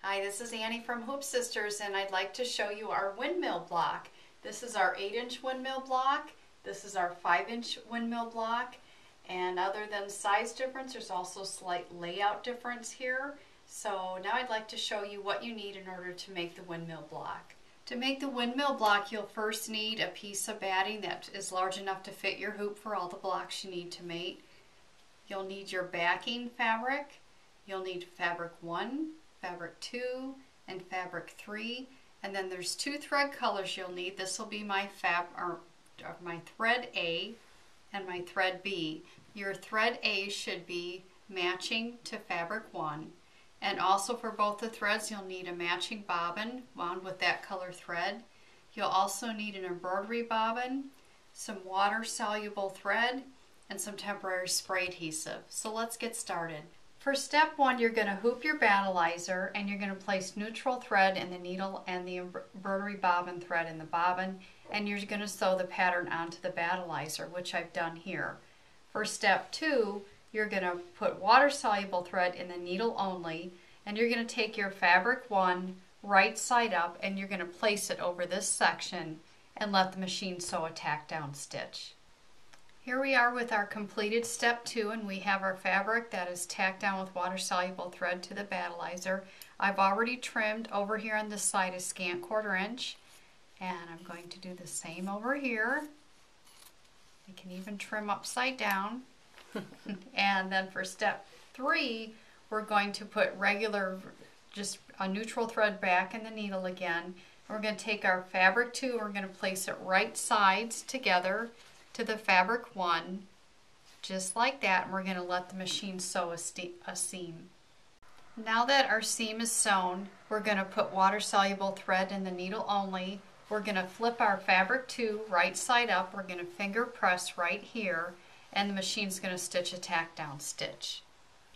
Hi, this is Annie from Hoop Sisters, and I'd like to show you our windmill block. This is our 8-inch windmill block. This is our 5-inch windmill block. And other than size difference, there's also slight layout difference here. So now I'd like to show you what you need in order to make the windmill block. To make the windmill block, you'll first need a piece of batting that is large enough to fit your hoop for all the blocks you need to make. You'll need your backing fabric. You'll need fabric 1, fabric 2, and fabric 3. And then there's 2 thread colors you'll need. This will be my thread A and my thread B. Your thread A should be matching to fabric 1. And also for both the threads, you'll need a matching bobbin wound with that color thread. You'll also need an embroidery bobbin, some water-soluble thread, and some temporary spray adhesive. So let's get started. For step 1, you're going to hoop your battleizer, and you're going to place neutral thread in the needle and the embroidery bobbin thread in the bobbin, and you're going to sew the pattern onto the battleizer, which I've done here. For step 2, you're going to put water-soluble thread in the needle only, and you're going to take your fabric 1 right side up, and you're going to place it over this section and let the machine sew a tack down stitch. Here we are with our completed step 2, and we have our fabric that is tacked down with water-soluble thread to the battleizer. I've already trimmed over here on this side a scant 1/4 inch, and I'm going to do the same over here. You can even trim upside down. And then for step 3, we're going to put regular, just a neutral thread back in the needle again. We're going to take our fabric 2, we're going to place it right sides together to the fabric 1, just like that, and we're going to let the machine sew a seam. Now that our seam is sewn, we're going to put water-soluble thread in the needle only. We're going to flip our fabric 2 right side up. We're going to finger press right here, and the machine's going to stitch a tack down stitch.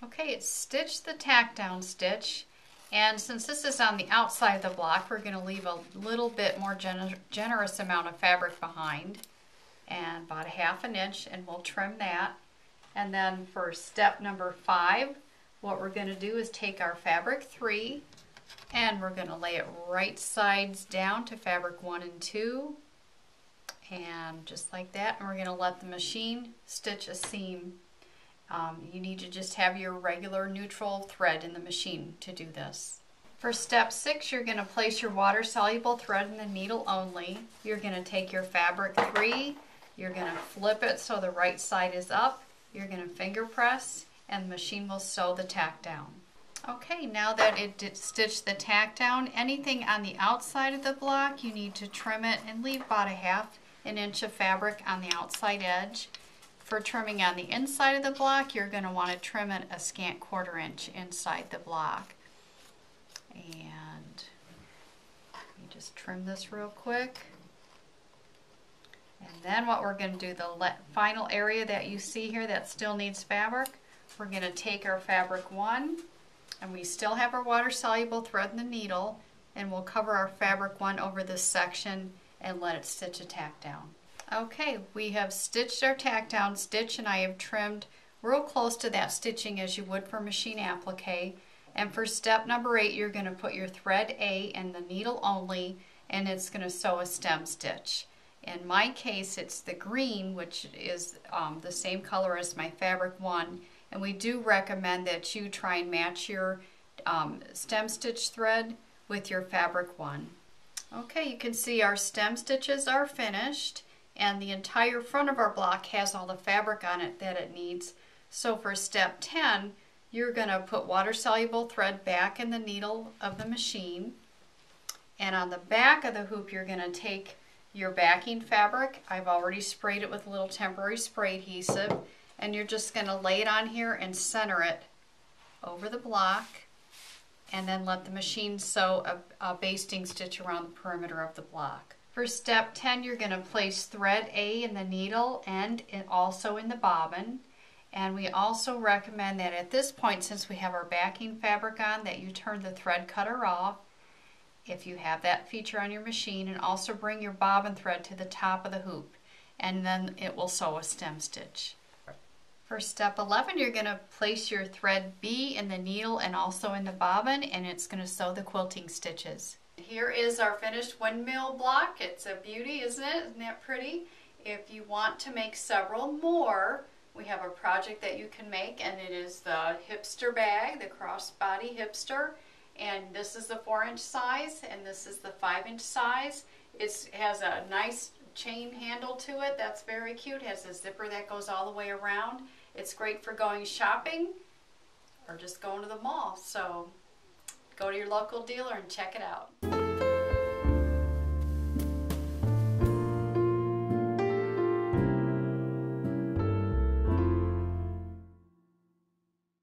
Okay, it's stitched the tack down stitch, and since this is on the outside of the block, we're going to leave a little bit more generous amount of fabric behind, and about 1/2 inch, and we'll trim that. And then for step number 5, what we're going to do is take our fabric 3, and we're going to lay it right sides down to fabric 1 and 2, and just like that, and we're going to let the machine stitch a seam. You need to just have your regular neutral thread in the machine to do this. For step 6, you're going to place your water-soluble thread in the needle only. You're going to take your fabric 3, you're going to flip it so the right side is up, you're going to finger press, and the machine will sew the tack down. Okay, now that it did stitch the tack down, anything on the outside of the block, you need to trim it and leave about 1/2 inch of fabric on the outside edge. For trimming on the inside of the block, you're going to want to trim it a scant 1/4 inch inside the block. And let me just trim this real quick. And then what we're going to do, the final area that you see here that still needs fabric, we're going to take our fabric 1, and we still have our water-soluble thread in the needle, and we'll cover our fabric 1 over this section and let it stitch a tack down. Okay, we have stitched our tack down stitch, and I have trimmed real close to that stitching as you would for machine applique. And for step number 8, you're going to put your thread A in the needle only, and it's going to sew a stem stitch. In my case, it's the green, which is the same color as my fabric 1, and we do recommend that you try and match your stem stitch thread with your fabric 1. Okay, you can see our stem stitches are finished, and the entire front of our block has all the fabric on it that it needs. So for step 10, you're going to put water-soluble thread back in the needle of the machine, and on the back of the hoop you're going to take your backing fabric. I've already sprayed it with a little temporary spray adhesive, and you're just going to lay it on here and center it over the block, and then let the machine sew a basting stitch around the perimeter of the block. For step 10, you're going to place thread A in the needle and also in the bobbin. And we also recommend that at this point, since we have our backing fabric on, that you turn the thread cutter off if you have that feature on your machine, and also bring your bobbin thread to the top of the hoop, and then it will sew a stem stitch. For step 11, you're going to place your thread B in the needle and also in the bobbin, and it's going to sew the quilting stitches. Here is our finished windmill block. It's a beauty, isn't it? Isn't that pretty? If you want to make several more, we have a project that you can make, and it is the hipster bag, the crossbody hipster. And this is the 4-inch size, and this is the 5-inch size. It has a nice chain handle to it. That's very cute. It has a zipper that goes all the way around. It's great for going shopping or just going to the mall. So go to your local dealer and check it out.